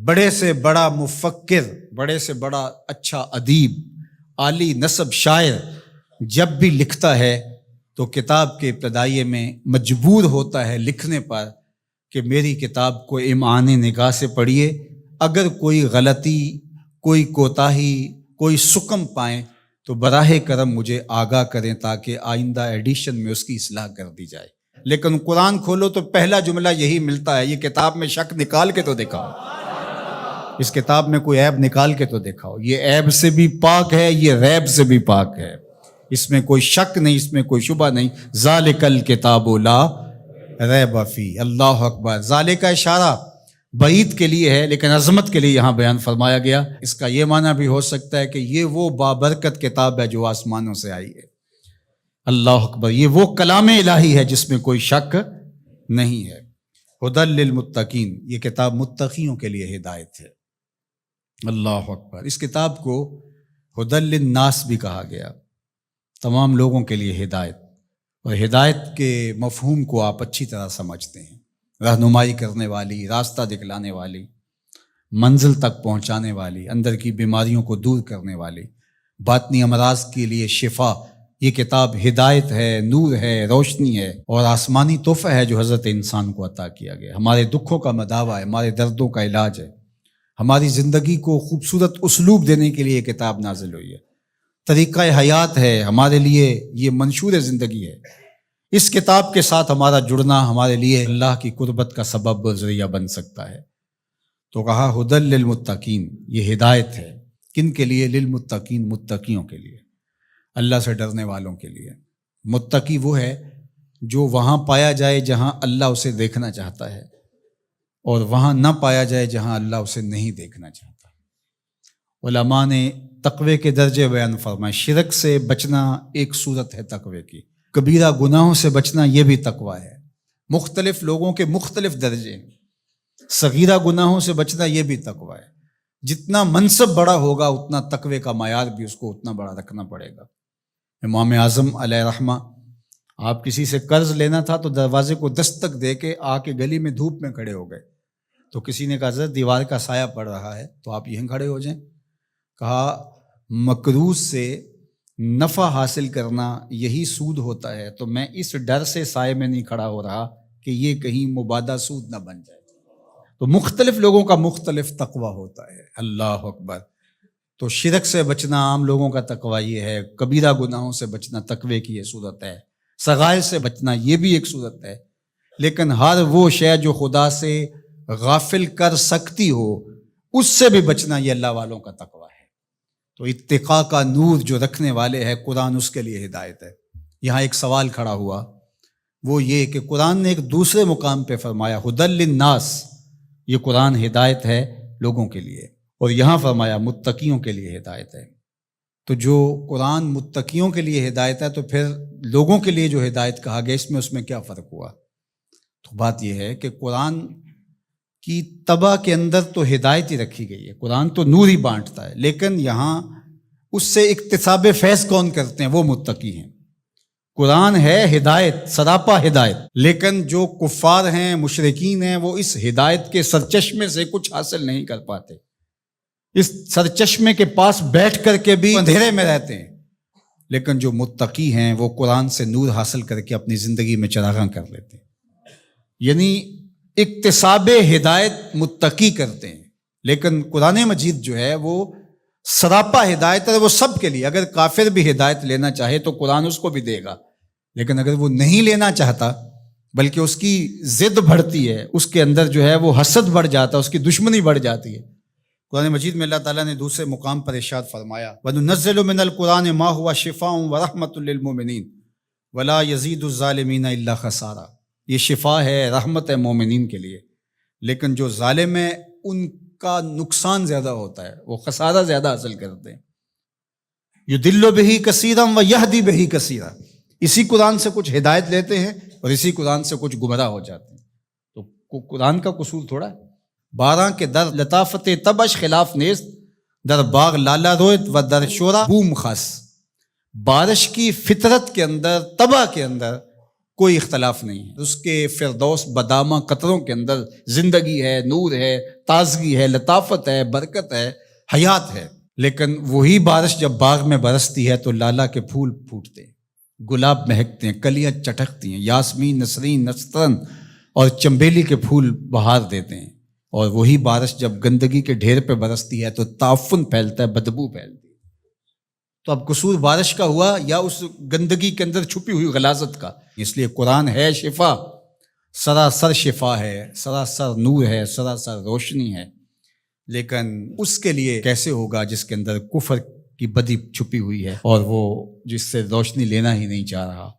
بڑے سے بڑا مفکر، بڑے سے بڑا اچھا ادیب، عالی نسب شاعر جب بھی لکھتا ہے تو کتاب کے ابتدائیے میں مجبور ہوتا ہے لکھنے پر کہ میری کتاب کو امعان نگاہ سے پڑھیے، اگر کوئی غلطی، کوئی کوتاہی، کوئی سکم پائیں تو براہ کرم مجھے آگاہ کریں تاکہ آئندہ ایڈیشن میں اس کی اصلاح کر دی جائے۔ لیکن قرآن کھولو تو پہلا جملہ یہی ملتا ہے، یہ کتاب میں شک نکال کے تو دکھاؤ، اس کتاب میں کوئی عیب نکال کے تو دکھاؤ، یہ عیب سے بھی پاک ہے، یہ ریب سے بھی پاک ہے، اس میں کوئی شک نہیں، اس میں کوئی شبہ نہیں۔ ذالک الکتاب لا ریب فیہ۔ اللہ اکبر۔ ذالک کا اشارہ بعید کے لیے ہے لیکن عظمت کے لیے یہاں بیان فرمایا گیا۔ اس کا یہ معنی بھی ہو سکتا ہے کہ یہ وہ بابرکت کتاب ہے جو آسمانوں سے آئی ہے۔ اللہ اکبر۔ یہ وہ کلام الہی ہے جس میں کوئی شک نہیں ہے۔ ھدی للمتقین، یہ کتاب متقیوں کے لیے ہدایت ہے۔ اللہ اکبر۔ اس کتاب کو ھدی للناس بھی کہا گیا، تمام لوگوں کے لیے ہدایت، اور ہدایت کے مفہوم کو آپ اچھی طرح سمجھتے ہیں، رہنمائی کرنے والی، راستہ دکھلانے والی، منزل تک پہنچانے والی، اندر کی بیماریوں کو دور کرنے والی، باطنی امراض کے لیے شفا۔ یہ کتاب ہدایت ہے، نور ہے، روشنی ہے، اور آسمانی تحفہ ہے جو حضرت انسان کو عطا کیا گیا۔ ہمارے دکھوں کا مداوع ہے، ہمارے دردوں کا علاج ہے، ہماری زندگی کو خوبصورت اسلوب دینے کے لیے یہ کتاب نازل ہوئی ہے، طریقہ حیات ہے، ہمارے لیے یہ منشور زندگی ہے۔ اس کتاب کے ساتھ ہمارا جڑنا ہمارے لیے اللہ کی قربت کا سبب و ذریعہ بن سکتا ہے۔ تو کہا ھدی للمتقین، یہ ہدایت ہے کن کے لیے؟ للمتقین، متقیوں کے لیے، اللہ سے ڈرنے والوں کے لیے۔ متقی وہ ہے جو وہاں پایا جائے جہاں اللہ اسے دیکھنا چاہتا ہے، اور وہاں نہ پایا جائے جہاں اللہ اسے نہیں دیکھنا چاہتا۔ علماء نے تقوی کے درجے بیان فرمائے۔ شرک سے بچنا ایک صورت ہے تقوی کی، کبیرہ گناہوں سے بچنا یہ بھی تقوی ہے۔ مختلف لوگوں کے مختلف درجے ہیں، صغیرہ گناہوں سے بچنا یہ بھی تقوی ہے۔ جتنا منصب بڑا ہوگا اتنا تقوی کا معیار بھی اس کو اتنا بڑا رکھنا پڑے گا۔ امام اعظم علیہ رحمہ، آپ کسی سے قرض لینا تھا تو دروازے کو دستک دے کے آ کے گلی میں دھوپ میں کھڑے ہو گئے، تو کسی نے کہا حضرت دیوار کا سایہ پڑ رہا ہے تو آپ یہیں کھڑے ہو جائیں۔ کہا مقروض سے نفع حاصل کرنا یہی سود ہوتا ہے، تو میں اس ڈر سے سائے میں نہیں کھڑا ہو رہا کہ یہ کہیں مبادہ سود نہ بن جائے۔ تو مختلف لوگوں کا مختلف تقوی ہوتا ہے۔ اللہ اکبر۔ تو شرک سے بچنا عام لوگوں کا تقوی یہ ہے، کبیرہ گناہوں سے بچنا تقوی کی یہ صورت ہے، صغائر سے بچنا یہ بھی ایک صورت ہے۔ لیکن ہر وہ شے جو خدا سے غافل کر سکتی ہو اس سے بھی بچنا یہ اللہ والوں کا تقوی ہے۔ تو اتقاء کا نور جو رکھنے والے ہیں قرآن، اس کے لیے ہدایت ہے۔ یہاں ایک سوال کھڑا ہوا، وہ یہ کہ قرآن نے ایک دوسرے مقام پہ فرمایا ھدی للناس، یہ قرآن ہدایت ہے لوگوں کے لیے، اور یہاں فرمایا متقیوں کے لیے ہدایت ہے۔ تو جو قرآن متقیوں کے لیے ہدایت ہے تو پھر لوگوں کے لیے جو ہدایت کہا گیا اس میں کیا فرق ہوا؟ تو بات یہ ہے کہ قرآن کی طبع کے اندر تو ہدایت ہی رکھی گئی ہے، قرآن تو نور ہی بانٹتا ہے، لیکن یہاں اس سے اکتساب فیض کون کرتے ہیں؟ وہ متقی ہیں۔ قرآن ہے ہدایت، سراپا ہدایت، لیکن جو کفار ہیں، مشرکین ہیں، وہ اس ہدایت کے سرچشمے سے کچھ حاصل نہیں کر پاتے، اس سرچشمے کے پاس بیٹھ کر کے بھی اندھیرے میں رہتے ہیں۔ لیکن جو متقی ہیں وہ قرآن سے نور حاصل کر کے اپنی زندگی میں چراغاں کر لیتے ہیں، یعنی اکتساب ہدایت متقی کرتے ہیں۔ لیکن قرآن مجید جو ہے وہ سراپا ہدایت ہے، وہ سب کے لیے۔ اگر کافر بھی ہدایت لینا چاہے تو قرآن اس کو بھی دے گا، لیکن اگر وہ نہیں لینا چاہتا بلکہ اس کی ضد بڑھتی ہے، اس کے اندر جو ہے وہ حسد بڑھ جاتا ہے، اس کی دشمنی بڑھ جاتی ہے۔ قرآن مجید میں اللہ تعالیٰ نے دوسرے مقام پر ارشاد فرمایا وَنُنَزِّلُ مِنَ الْقُرْآنِ مَا هُوَ شِفَاءٌ وَرَحْمَةٌ لِّلْمُؤْمِنِينَ وَلَا يَزِيدُ الظَّالِمِينَ إِلَّا خَسَارًا۔ یہ شفا ہے، رحمت ہے مومنین کے لیے، لیکن جو ظالم ہیں ان کا نقصان زیادہ ہوتا ہے، وہ خسارہ زیادہ حاصل کرتے ہیں۔ یُضِلُّ بِهِ كَثِيرًا وَيَهْدِي بِهِ كَثِيرًا۔ اسی قرآن سے کچھ ہدایت لیتے ہیں اور اسی قرآن سے کچھ گمراہ ہو جاتے ہیں۔ تو قرآن کا قصور تھوڑا ہے۔ 12 کے در لطافت تبش خلاف نیست، در باغ لالا رویت و در شورا بوم خاص۔ بارش کی فطرت کے اندر، طبع کے اندر کوئی اختلاف نہیں ہے، اس کے فردوس بدامہ قطروں کے اندر زندگی ہے، نور ہے، تازگی ہے، لطافت ہے، برکت ہے، حیات ہے۔ لیکن وہی بارش جب باغ میں برستی ہے تو لالا کے پھول پھوٹتے ہیں، گلاب مہکتے ہیں، کلیاں چٹکتی ہیں، یاسمین، نسرین، نسترن اور چنبیلی کے پھول بہار دیتے ہیں۔ اور وہی بارش جب گندگی کے ڈھیر پہ برستی ہے تو تعفن پھیلتا ہے، بدبو پھیلتی ہے۔ تو اب قصور بارش کا ہوا یا اس گندگی کے اندر چھپی ہوئی غلاظت کا؟ اس لیے قرآن ہے شفا، سراسر شفا ہے، سراسر نور ہے، سراسر روشنی ہے۔ لیکن اس کے لیے کیسے ہوگا جس کے اندر کفر کی بدی چھپی ہوئی ہے اور وہ جس سے روشنی لینا ہی نہیں چاہ رہا۔